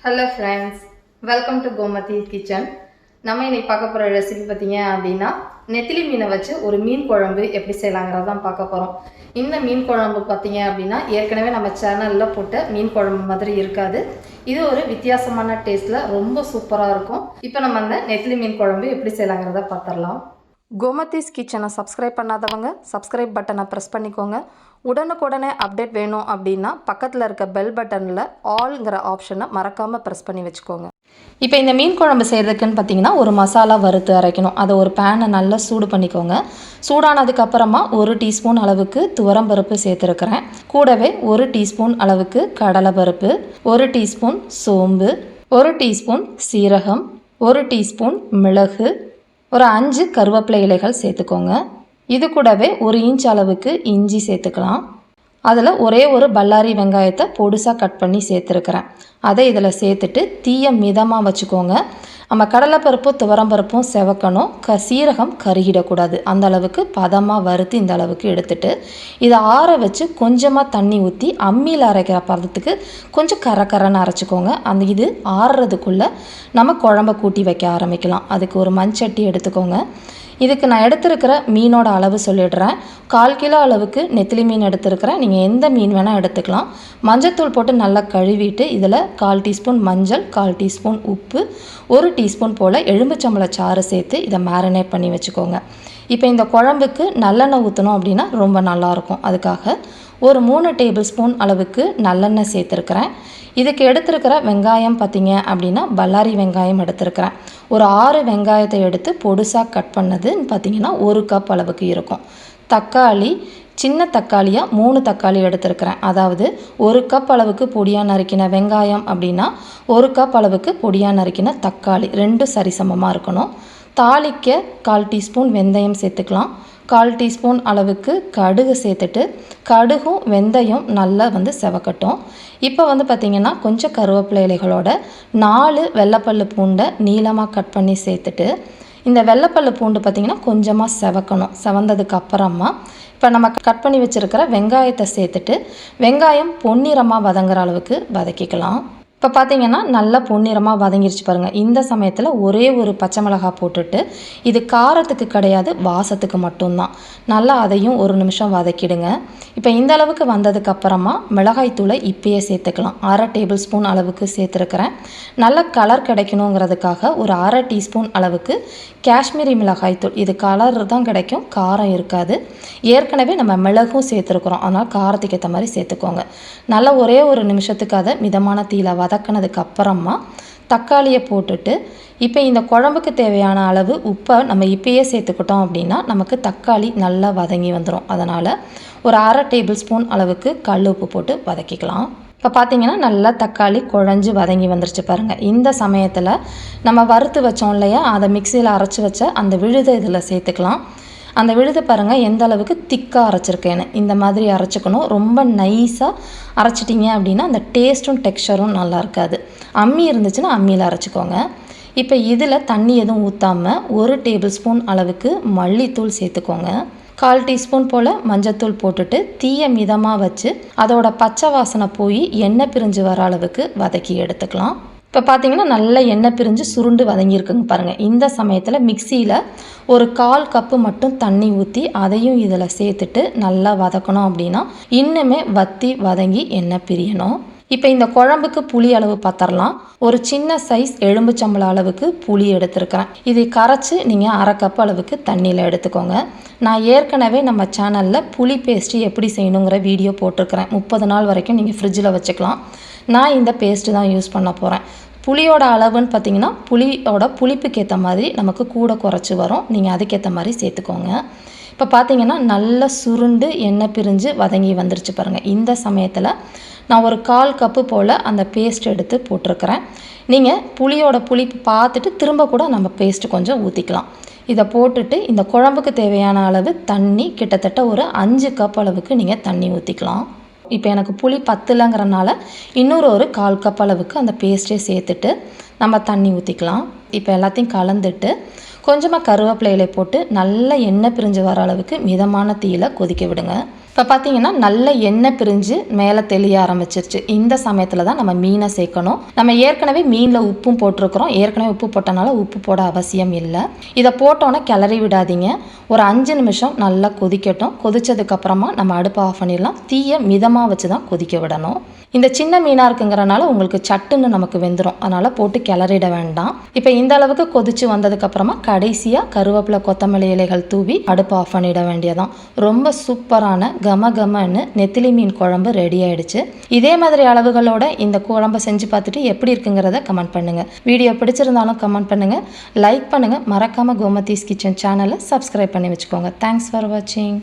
Hello friends, welcome to Gomathi kitchen. நம்ம இன்னைக்கு பார்க்க போற ரெசிபி பாத்தீங்க அப்படினா நெத்திலி மீனை வச்சு ஒரு மீன் குழம்பு எப்படி செய்யலாம்ங்கறத தான் பார்க்க போறோம். இந்த மீன் குழம்பு பாத்தீங்க அப்படினா ஏற்கனவே நம்ம சேனல்ல போட்ட மீன் குழம்பு மாதிரி இருக்காது. இது ஒரு வித்தியாசமான டேஸ்ட்ல ரொம்ப சூப்பரா இருக்கும். இப்போ நம்ம அந்த நெத்திலி மீன் குழம்பு எப்படி செய்யலாம்ங்கறத பார்த்தறலாம். கோமதிஸ் கிச்சனை சப்ஸ்கிரைப் பண்ணாதவங்க சப்ஸ்கிரைப் பட்டனை பிரஸ் பண்ணிக்கோங்க. உடனுக்குடனே அப்டேட் வேணும் அப்படின்னா பக்கத்தில் இருக்க பெல் பட்டனில் ஆல்ங்கிற ஆப்ஷனை மறக்காமல் ப்ரெஸ் பண்ணி வச்சுக்கோங்க. இப்போ இந்த மீன் குழம்பு செய்கிறதுக்குன்னு பார்த்தீங்கன்னா ஒரு மசாலா வறுத்து அரைக்கணும். அதை ஒரு பேனை நல்லா சூடு பண்ணிக்கோங்க. சூடானதுக்கப்புறமா 1 டீஸ்பூன் அளவுக்கு துவரம்பருப்பு சேர்த்துருக்கிறேன். கூடவே 1 டீஸ்பூன் அளவுக்கு கடலைப்பருப்பு, 1 டீஸ்பூன் சோம்பு, 1 டீஸ்பூன் சீரகம், 1 டீஸ்பூன் மிளகு, ஒரு 5 கருவேப்பிலை இலைகள் சேர்த்துக்கோங்க. இது கூடவே 1 இன்ச் அளவுக்கு இஞ்சி சேர்த்துக்கலாம். அதில் ஒரே ஒரு பல்லாரி வெங்காயத்தை பொடுசாக கட் பண்ணி சேர்த்துருக்கிறேன். அதை இதில் சேர்த்துட்டு தீயை மிதமாக வச்சுக்கோங்க. நம்ம கடலைப்பருப்பும் துவரம்பருப்பும் செவக்கணும். சீரகம் கருகிடக்கூடாது. அந்த அளவுக்கு பதமாக வறுத்து இந்த அளவுக்கு எடுத்துட்டு இதை ஆற வச்சு கொஞ்சமாக தண்ணி ஊற்றி அம்மியில் அரைக்கிற பதத்துக்கு கொஞ்சம் கரன்னு அரைச்சிக்கோங்க. அந்த இது ஆறுறதுக்குள்ளே நம்ம குழம்ப கூட்டி வைக்க ஆரம்பிக்கலாம். அதுக்கு ஒரு மண்சட்டி எடுத்துக்கோங்க. இதுக்கு நான் எடுத்துருக்கிற மீனோட அளவு சொல்லிடுறேன். 1/4 கிலோ அளவுக்கு நெத்திலி மீன் எடுத்துருக்கிறேன். நீங்கள் எந்த மீன் வேணால் எடுத்துக்கலாம். மஞ்சத்தூள் போட்டு நல்லா கழுவிட்டு இதில் 1/4 டீஸ்பூன் மஞ்சள், 1/4 டீஸ்பூன் உப்பு, 1 டீஸ்பூன் போல் எலும்புச்சம்பழ சாறு சேர்த்து இதை மேரினேட் பண்ணி வச்சுக்கோங்க. இப்போ இந்த குழம்புக்கு நல்லெண்ணெய் ஊற்றணும் அப்படின்னா ரொம்ப நல்லாயிருக்கும். அதுக்காக ஒரு 3 டேபிள் ஸ்பூன் அளவுக்கு நல்லெண்ணெய் சேர்த்துருக்கிறேன். இதுக்கு எடுத்துருக்கிற வெங்காயம் பார்த்திங்க அப்படின்னா பல்லாரி வெங்காயம் எடுத்துருக்கிறேன். ஒரு 6 வெங்காயத்தை எடுத்து பொடுசாக கட் பண்ணதுன்னு பார்த்திங்கன்னா 1 கப் அளவுக்கு இருக்கும். தக்காளி சின்ன தக்காளியாக 3 தக்காளி எடுத்துருக்கிறேன். அதாவது 1 கப் அளவுக்கு பொடியாக நறுக்கின வெங்காயம் அப்படின்னா 1 கப் அளவுக்கு பொடியாக நறுக்கின தக்காளி 2 சரிசமமாக இருக்கணும். தாளிக்க 1/4 டீஸ்பூன் வெந்தயம் சேர்த்துக்கலாம். 1/4 டீஸ்பூன் அளவுக்கு கடுகு சேர்த்துட்டு கடுகும் வெந்தயம் நல்லா செவக்கட்டும். இப்போ பார்த்திங்கன்னா கொஞ்சம் கருவேப்பிலை இலைகளோட 4 வெள்ளைப்பல்லு பூண்டை நீளமாக கட் பண்ணி சேர்த்துட்டு இந்த வெள்ளைப்பல்லு பூண்டு பார்த்திங்கன்னா கொஞ்சமாக செவக்கணும். செவந்ததுக்கு அப்புறமா இப்போ நம்ம கட் பண்ணி வச்சுருக்கிற வெங்காயத்தை சேர்த்துட்டு வெங்காயம் பொன்னிறமாக வதங்குற அளவுக்கு வதக்கிக்கலாம். இப்போ பார்த்திங்கன்னா நல்லா பொன்னிறமாக வதங்கிருச்சு பாருங்கள். இந்த சமயத்தில் ஒரே ஒரு பச்சை மிளகாய் போட்டுட்டு இது காரத்துக்கு கிடையாது, வாசத்துக்கு மட்டும்தான். நல்லா அதையும் 1 நிமிஷம் வதக்கிடுங்க. இப்போ இந்த அளவுக்கு வந்ததுக்கப்புறமா மிளகாய்த்தூளை இப்பயே சேர்த்துக்கலாம். 1/2 டேபிள் ஸ்பூன் அளவுக்கு சேர்த்துருக்கிறேன். நல்ல கலர் கிடைக்கணுங்கிறதுக்காக ஒரு 1/2 டீஸ்பூன் அளவுக்கு காஷ்மீரி மிளகாய்த்தூள். இது கலர் தான் கிடைக்கும், காரம் இருக்காது. ஏற்கனவே நம்ம மிளகும் சேர்த்துருக்குறோம், அதனால் காரத்துக்கு ஏற்ற மாதிரி சேர்த்துக்கோங்க. நல்லா ஒரே ஒரு நிமிஷத்துக்கு அதை மிதமான தீயில வதக்கினதுக்கு அப்புறமா தக்காளியை போட்டுட்டு இப்போ இந்த குழம்புக்கு தேவையான அளவு உப்பை நம்ம இப்பயே சேர்த்துக்கிட்டோம் அப்படின்னா நமக்கு தக்காளி நல்லா வதங்கி வந்துடும். அதனால் ஒரு 1/2 டேபிள் ஸ்பூன் அளவுக்கு கல் உப்பு போட்டு வதக்கிக்கலாம். இப்போ பார்த்திங்கன்னா நல்லா தக்காளி குழஞ்சி வதங்கி வந்துருச்சு பாருங்கள். இந்த சமயத்தில் நம்ம வறுத்து வச்சோம் இல்லையா, அதை மிக்சியில் அரைச்சி வச்ச அந்த விழுதை இதில் சேர்த்துக்கலாம். அந்த விழுது பாருங்கள் எந்த அளவுக்கு திக்காக அரைச்சிருக்கேன்னு. இந்த மாதிரி அரைச்சிக்கணும். ரொம்ப நைஸாக அரைச்சிட்டிங்க அப்படின்னா அந்த டேஸ்ட்டும் டெக்ஸ்சரும் நல்லா இருக்காது. அம்மி இருந்துச்சுன்னா அம்மியில் அரைச்சிக்கோங்க. இப்போ இதில் தண்ணி எதுவும் ஊற்றாமல் 1 டேபிள் ஸ்பூன் அளவுக்கு மல்லித்தூள் சேர்த்துக்கோங்க. 1/4 டீஸ்பூன் போல் மஞ்சத்தூள் போட்டுட்டு தீயை மிதமாக வச்சு அதோட பச்சை வாசனை போய் எண்ணெய் பிரிஞ்சு வர அளவுக்கு வதக்கி எடுத்துக்கலாம். இப்போ பார்த்திங்கன்னா நல்ல எண்ணெய் பிரிஞ்சு சுருண்டு வதங்கியிருக்குங்க பாருங்கள். இந்த சமயத்தில் மிக்சியில் ஒரு 1/4 கப்பு மட்டும் தண்ணி ஊற்றி அதையும் இதில் சேர்த்துட்டு நல்லா வதக்கணும். அப்படின்னா இன்னுமே வத்தி வதங்கி எண்ணெய் பிரியணும். இப்போ இந்த குழம்புக்கு புளி அளவு பார்த்துடலாம். ஒரு சின்ன சைஸ் எலும்புச்சம்பழ அளவுக்கு புளி எடுத்துருக்கிறேன். இதை கரைச்சி நீங்கள் 1/2 கப் அளவுக்கு தண்ணியில் எடுத்துக்கோங்க. நான் ஏற்கனவே நம்ம சேனலில் புளி பேஸ்ட்டு எப்படி செய்யணுங்கிற வீடியோ போட்டிருக்கிறேன். 30 நாள் வரைக்கும் நீங்கள் ஃப்ரிட்ஜில் வச்சுக்கலாம். நான் இந்த பேஸ்ட்டு தான் யூஸ் பண்ண போகிறேன். புளியோட அளவுன்னு பார்த்திங்கன்னா புளியோட புளிப்புக்கு ஏற்ற மாதிரி நமக்கு கூட குறைச்சி வரும். நீங்கள் அதுக்கேற்ற மாதிரி சேர்த்துக்கோங்க. இப்போ பார்த்திங்கன்னா நல்லா சுருண்டு எண்ணெய் பிரிஞ்சு வதங்கி வந்துருச்சு பாருங்கள். இந்த சமயத்தில் நான் ஒரு 1/4 கப்பு போல் அந்த பேஸ்ட் எடுத்து போட்டிருக்கிறேன். நீங்கள் புளியோட புளிப்பு பார்த்துட்டு திரும்ப கூட நம்ம பேஸ்ட்டு கொஞ்சம் ஊற்றிக்கலாம். இதை போட்டுட்டு இந்த குழம்புக்கு தேவையான அளவு தண்ணி கிட்டத்தட்ட ஒரு 5 கப் அளவுக்கு நீங்கள் தண்ணி ஊற்றிக்கலாம். இப்போ எனக்கு புளி பத்தலைங்கிறனால இன்னொரு ஒரு 1/4 கப் அளவுக்கு அந்த பேஸ்ட்டே சேர்த்துட்டு நம்ம தண்ணி ஊற்றிக்கலாம். இப்போ எல்லாத்தையும் கலந்துட்டு கொஞ்சமாக கருவேப்பிலை இலை போட்டு நல்ல எண்ணெய் பிரிஞ்சு வர அளவுக்கு மிதமான தீயில கொதிக்க விடுங்க. இப்போ பார்த்தீங்கன்னா நல்ல எண்ணெய் பிரிஞ்சு மேலே தெளிய ஆரம்பிச்சிருச்சு. இந்த சமயத்தில் தான் நம்ம மீனை சேர்க்கணும். நம்ம ஏற்கனவே மீனில் உப்பும் போட்டிருக்கிறோம். ஏற்கனவே உப்பு போட்டனால உப்பு போட அவசியம் இல்லை. இதை போட்டோன்னே கிளறி விடாதீங்க. ஒரு 5 நிமிஷம் நல்லா கொதிக்கட்டும். கொதிச்சதுக்கப்புறமா நம்ம அடுப்பை ஆஃப் பண்ணிடலாம். தீயை மிதமாக வச்சு தான் கொதிக்க விடணும். இந்த சின்ன மீனாக இருக்குங்கிறனால உங்களுக்கு சட்டுன்னு நமக்கு வெந்துடும். அதனால் போட்டு கிளறிட வேண்டாம். இப்போ இந்த அளவுக்கு கொதிச்சு வந்ததுக்கப்புறமா கடைசியாக கருவேப்பிலை கொத்தமல்லி இலைகள் தூவி அடுப்பை ஆஃப் பண்ணிட வேண்டியதான். ரொம்ப சூப்பரான கமன்னு நெத்திலி மீன் குழம்பு ரெடி ஆயிடுச்சு. இதே மாதிரி அளவுகளோட இந்த குழம்பை செஞ்சு பார்த்துட்டு எப்படி இருக்குங்கிறத கமெண்ட் பண்ணுங்கள். வீடியோ பிடிச்சிருந்தாலும் கமெண்ட் பண்ணுங்கள், லைக் பண்ணுங்கள். மறக்காமல் கோமதிஸ் கிச்சன் சேனலை சப்ஸ்கிரைப் பண்ணி வச்சுக்கோங்க. தேங்க்ஸ் ஃபார் வாட்சிங்.